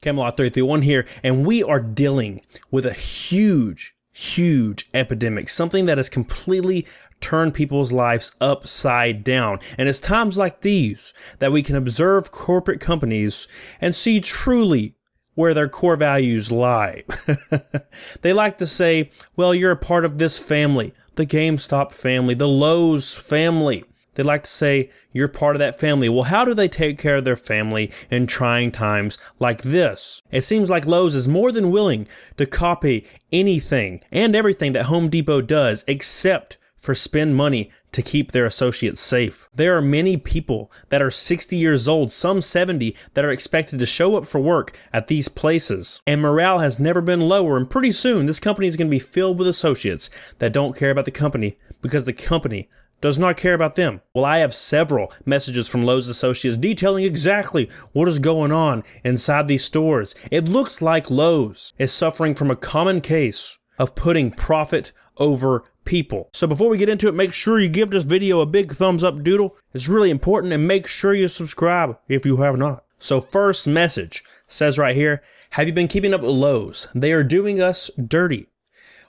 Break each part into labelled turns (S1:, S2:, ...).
S1: Camelot 331 here, and we are dealing with a huge epidemic, something that has completely turned people's lives upside down. And it's times like these that we can observe corporate companies and see truly where their core values lie. They like to say, well, you're a part of this family, the GameStop family, the Lowe's family. They like to say, you're part of that family. Well, how do they take care of their family in trying times like this? It seems like Lowe's is more than willing to copy anything and everything that Home Depot does, except for spend money to keep their associates safe. There are many people that are 60 years old, some 70, that are expected to show up for work at these places. And morale has never been lower, and pretty soon this company is going to be filled with associates that don't care about the company because the company does not care about them. Well, I have several messages from Lowe's associates detailing exactly what is going on inside these stores. It looks like Lowe's is suffering from a common case of putting profit over people. So before we get into it, make sure you give this video a big thumbs up doodle. It's really important, and make sure you subscribe if you have not. So first message says right here, have you been keeping up with Lowe's? They are doing us dirty.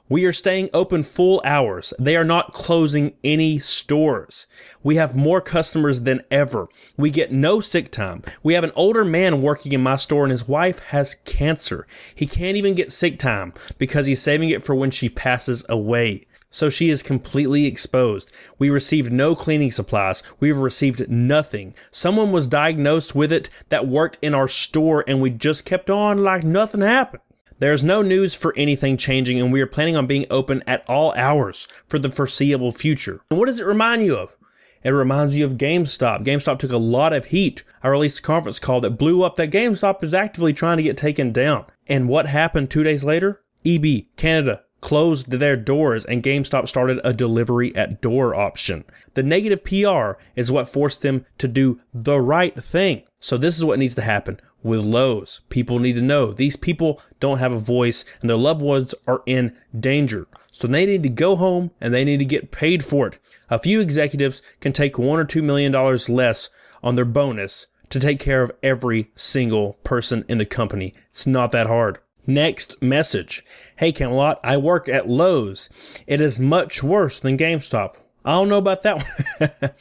S1: We are staying open full hours. They are not closing any stores. We have more customers than ever. We get no sick time. We have an older man working in my store and his wife has cancer. He can't even get sick time because he's saving it for when she passes away. So she is completely exposed. We received no cleaning supplies. We've received nothing. Someone was diagnosed with it that worked in our store and we just kept on like nothing happened. There's no news for anything changing, and we are planning on being open at all hours for the foreseeable future. And what does it remind you of? It reminds you of GameStop. GameStop took a lot of heat. I released a conference call that blew up that GameStop is actively trying to get taken down. And what happened 2 days later? EB Canada closed their doors and GameStop started a delivery at door option. The negative PR is what forced them to do the right thing. So this is what needs to happen with Lowe's. People need to know these people don't have a voice and their loved ones are in danger. So they need to go home and they need to get paid for it. A few executives can take $1 or $2 million less on their bonus to take care of every single person in the company. It's not that hard. Next message. Hey Camelot, I work at Lowe's. It is much worse than GameStop. I don't know about that one.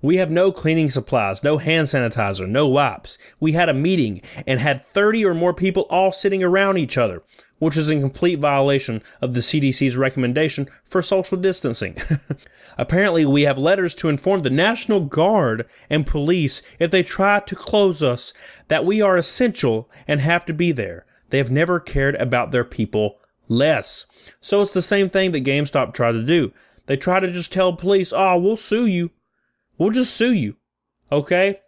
S1: We have no cleaning supplies, no hand sanitizer, no wipes. We had a meeting and had 30 or more people all sitting around each other, which is in complete violation of the CDC's recommendation for social distancing. Apparently, we have letters to inform the National Guard and police if they try to close us that we are essential and have to be there. They have never cared about their people less. So it's the same thing that GameStop tried to do. They try to just tell police, oh, we'll sue you. We'll just sue you, okay?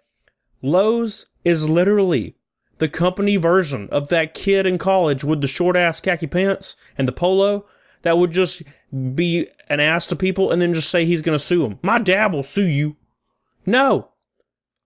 S1: Lowe's is literally the company version of that kid in college with the short-ass khaki pants and the polo that would just be an ass to people and then just say he's going to sue them. My dad will sue you. No.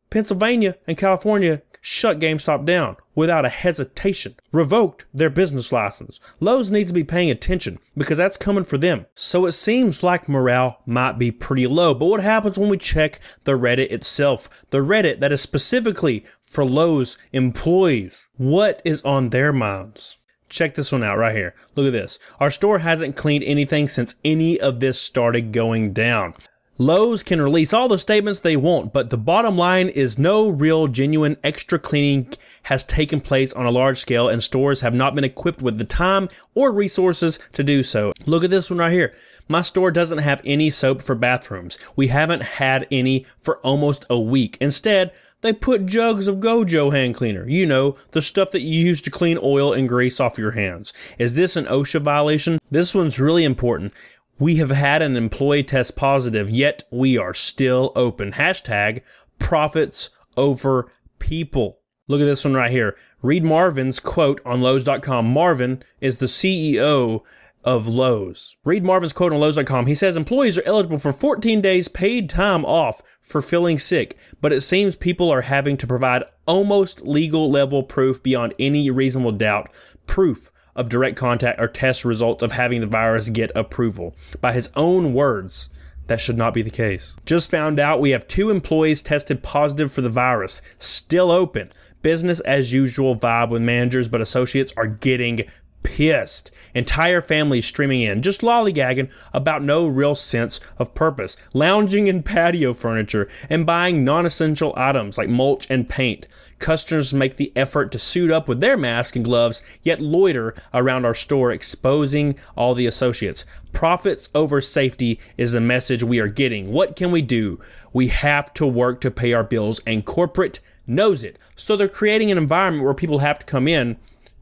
S1: Pennsylvania and California shut GameStop down without a hesitation, revoked their business license. Lowe's needs to be paying attention because that's coming for them. So it seems like morale might be pretty low, but what happens when we check the Reddit itself? The Reddit that is specifically for Lowe's employees. What is on their minds? Check this one out right here. Look at this. Our store hasn't cleaned anything since any of this started going down. Lowe's can release all the statements they want, but the bottom line is no real genuine extra cleaning has taken place on a large scale and stores have not been equipped with the time or resources to do so. Look at this one right here. My store doesn't have any soap for bathrooms. We haven't had any for almost a week. Instead, they put jugs of Gojo hand cleaner. You know, the stuff that you use to clean oil and grease off your hands. Is this an OSHA violation? This one's really important. We have had an employee test positive, yet we are still open. Hashtag profits over people. Look at this one right here. Read Marvin's quote on Lowe's.com. Marvin is the CEO of Lowe's. Read Marvin's quote on Lowe's.com. He says employees are eligible for 14 days paid time off for feeling sick, but it seems people are having to provide almost legal level proof beyond any reasonable doubt. Proof of direct contact or test results of having the virus get approval. By his own words, that should not be the case. Just found out we have 2 employees tested positive for the virus. Still open. business as usual vibe with managers, but associates are getting pissed. Entire families streaming in, just lollygagging about no real sense of purpose, lounging in patio furniture and buying non-essential items like mulch and paint. Customers make the effort to suit up with their masks and gloves, yet loiter around our store, exposing all the associates. Profits over safety is the message we are getting. What can we do? We have to work to pay our bills, and corporate knows it. So they're creating an environment where people have to come in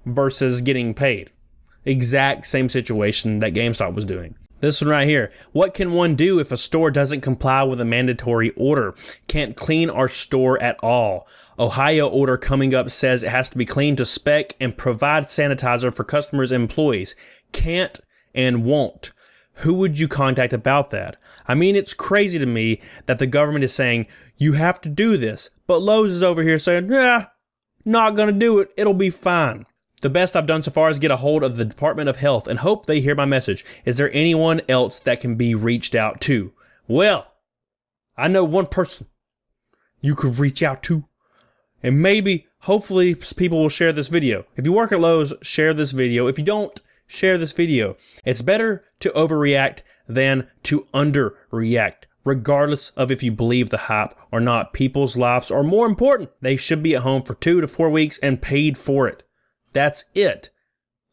S1: versus getting paid. Exact same situation that GameStop was doing. This one right here. What can one do if a store doesn't comply with a mandatory order? Can't clean our store at all. Ohio order coming up says it has to be cleaned to spec and provide sanitizer for customers and employees. Can't and won't. Who would you contact about that? I mean, it's crazy to me that the government is saying, you have to do this. But Lowe's is over here saying, not gonna do it. It'll be fine. The best I've done so far is get a hold of the Department of Health and hope they hear my message. Is there anyone else that can be reached out to? Well, I know one person you could reach out to. And maybe, hopefully, people will share this video. If you work at Lowe's, share this video. If you don't, share this video. It's better to overreact than to underreact. Regardless of if you believe the hype or not, people's lives are more important. They should be at home for 2 to 4 weeks and paid for it. That's it.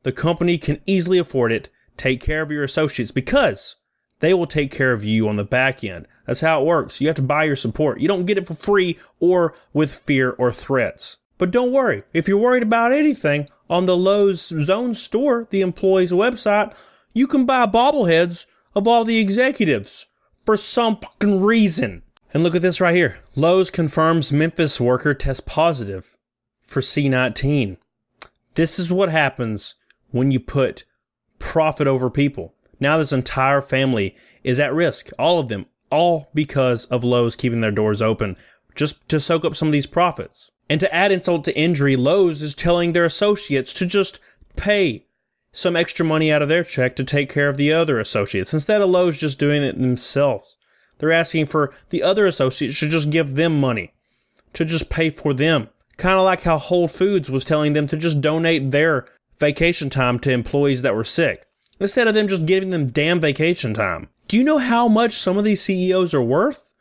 S1: The company can easily afford it. Take care of your associates because they will take care of you on the back end. That's how it works. You have to buy your support. You don't get it for free or with fear or threats. But don't worry. If you're worried about anything, on the Lowe's Zone store, the employees' website, you can buy bobbleheads of all the executives for some fucking reason. And look at this right here. Lowe's confirms Memphis worker tests positive for C-19. This is what happens when you put profit over people. Now this entire family is at risk. All of them. All because of Lowe's keeping their doors open. Just to soak up some of these profits. And to add insult to injury, Lowe's is telling their associates to just pay some extra money out of their check to take care of the other associates. Instead of Lowe's just doing it themselves. They're asking for the other associates to just give them money. To just pay for them. Kind of like how Whole Foods was telling them to just donate their vacation time to employees that were sick, instead of them just giving them damn vacation time. Do you know how much some of these CEOs are worth?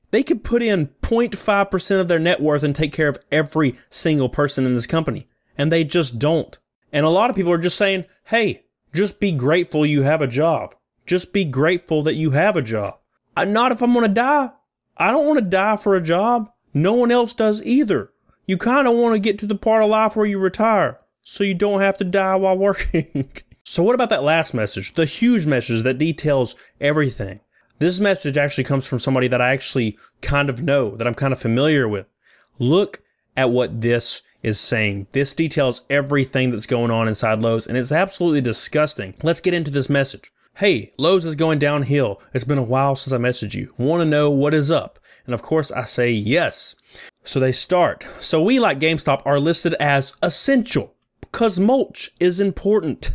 S1: They could put in 0.5% of their net worth and take care of every single person in this company, and they just don't. And a lot of people are just saying, hey, just be grateful you have a job. Just be grateful that you have a job. Not if I'm going to die. I don't want to die for a job. No one else does either. You kind of want to get to the part of life where you retire, so you don't have to die while working. So what about that last message? The huge message that details everything. This message actually comes from somebody that I actually kind of know, that I'm kind of familiar with. Look at what this is saying. This details everything that's going on inside Lowe's, and it's absolutely disgusting. Let's get into this message. Hey, Lowe's is going downhill. It's been a while since I messaged you. Want to know what is up? And of course I say yes. So they start. So we, like GameStop, are listed as essential because mulch is important.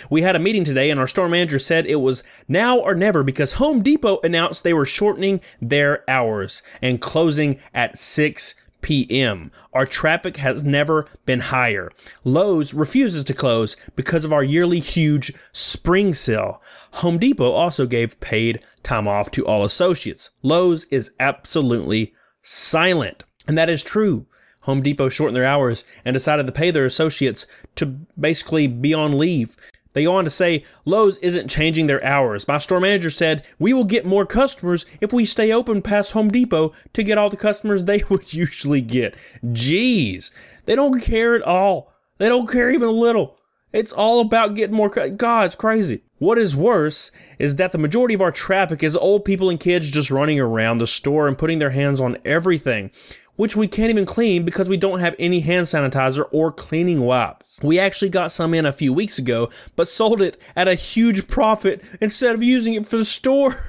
S1: We had a meeting today and our store manager said it was now or never because Home Depot announced they were shortening their hours and closing at 6 p.m. Our traffic has never been higher. Lowe's refuses to close because of our yearly huge spring sale. Home Depot also gave paid time off to all associates. Lowe's is absolutely silent. And that is true. Home Depot shortened their hours and decided to pay their associates to basically be on leave. They go on to say, Lowe's isn't changing their hours. My store manager said, we will get more customers if we stay open past Home Depot to get all the customers they would usually get. Jeez, they don't care at all. They don't care even a little. It's all about getting more. God, it's crazy. What is worse is that the majority of our traffic is old people and kids just running around the store and putting their hands on everything, which we can't even clean because we don't have any hand sanitizer or cleaning wipes. We actually got some in a few weeks ago, but sold it at a huge profit instead of using it for the store.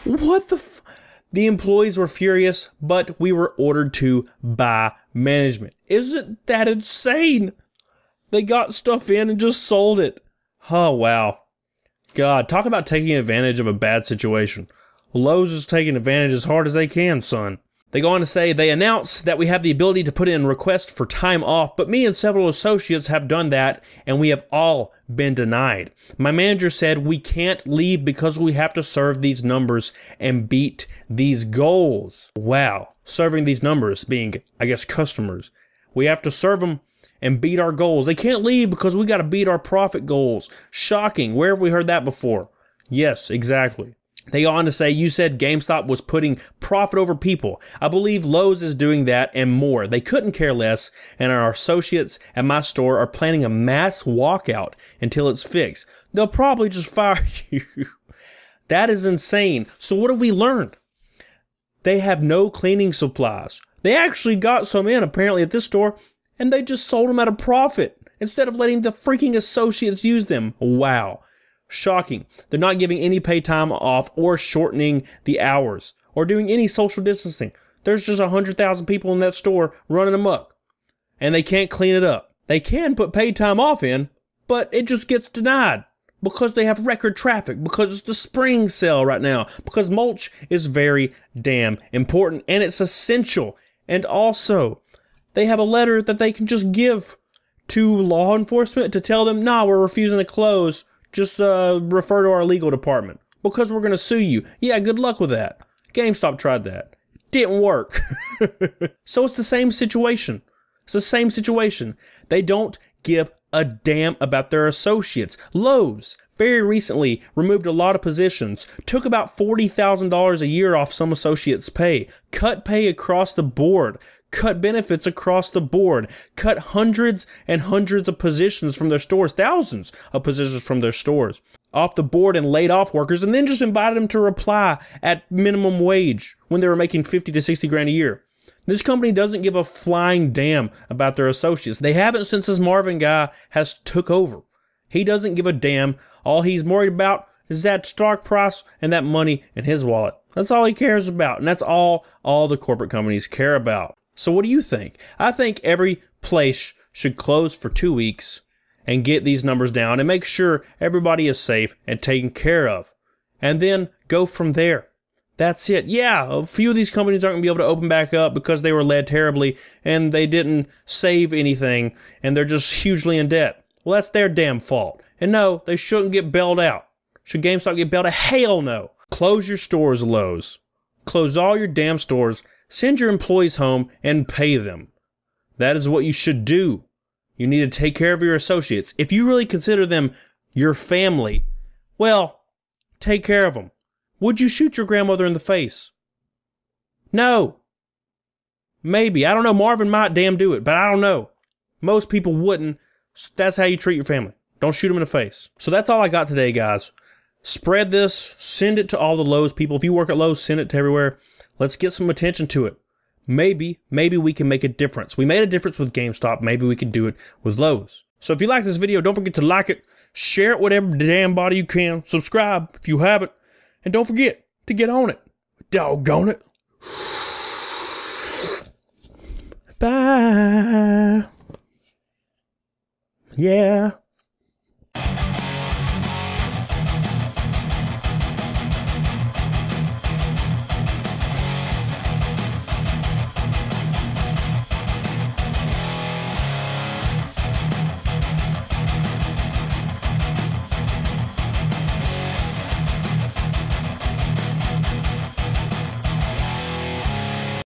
S1: What the The employees were furious, but we were ordered to by management. Isn't that insane? They got stuff in and just sold it. Oh, wow. God, talk about taking advantage of a bad situation. Lowe's is taking advantage as hard as they can, son. They go on to say, they announce that we have the ability to put in requests for time off, but me and several associates have done that, and we have all been denied. My manager said we can't leave because we have to serve these numbers and beat these goals. Wow. Serving these numbers being, I guess, customers. We have to serve them and beat our goals. They can't leave because we got to beat our profit goals. Shocking. Where have we heard that before? Yes, exactly. They go on to say, you said GameStop was putting profit over people. I believe Lowe's is doing that and more. They couldn't care less, and our associates at my store are planning a mass walkout until it's fixed. They'll probably just fire you. That is insane. So what have we learned? They have no cleaning supplies. They actually got some in, apparently, at this store, and they just sold them at a profit instead of letting the freaking associates use them. Wow. Shocking. They're not giving any pay time off or shortening the hours or doing any social distancing. There's just 100,000 people in that store running amok, and they can't clean it up. They can put paid time off in, but it just gets denied because they have record traffic, because it's the spring sale right now, because mulch is very damn important and it's essential. And also, they have a letter that they can just give to law enforcement to tell them, nah, we're refusing to close. Just refer to our legal department because we're going to sue you. Yeah, good luck with that. GameStop tried that. Didn't work. So it's the same situation. It's the same situation. They don't give a damn about their associates. Lowe's very recently removed a lot of positions, took about $40,000 a year off some associates' pay, cut pay across the board, cut benefits across the board, cut hundreds and hundreds of positions from their stores, thousands of positions from their stores off the board, and laid off workers, and then just invited them to reply at minimum wage when they were making 50 to 60 grand a year. This company doesn't give a flying damn about their associates. They haven't since this Marvin guy has took over. He doesn't give a damn. All he's worried about is that stock price and that money in his wallet. That's all he cares about, and that's all the corporate companies care about. So what do you think? I think every place should close for 2 weeks and get these numbers down and make sure everybody is safe and taken care of. And then go from there. That's it. Yeah, a few of these companies aren't going to be able to open back up because they were led terribly and they didn't save anything and they're just hugely in debt. Well, that's their damn fault. And no, they shouldn't get bailed out. Should GameStop get bailed out? Hell no. Close your stores, Lowe's. Close all your damn stores. Send your employees home and pay them. That is what you should do. You need to take care of your associates. If you really consider them your family, well, take care of them. Would you shoot your grandmother in the face? No. Maybe. I don't know. Marvin might damn do it, but I don't know. Most people wouldn't. That's how you treat your family. Don't shoot them in the face. So that's all I got today, guys. Spread this. Send it to all the Lowe's people. If you work at Lowe's, send it to everywhere. Let's get some attention to it. Maybe we can make a difference. We made a difference with GameStop. Maybe we can do it with Lowe's. So if you like this video, don't forget to like it, share it with every damn body you can, subscribe if you haven't, and don't forget to get on it. Doggone it. Bye. Yeah.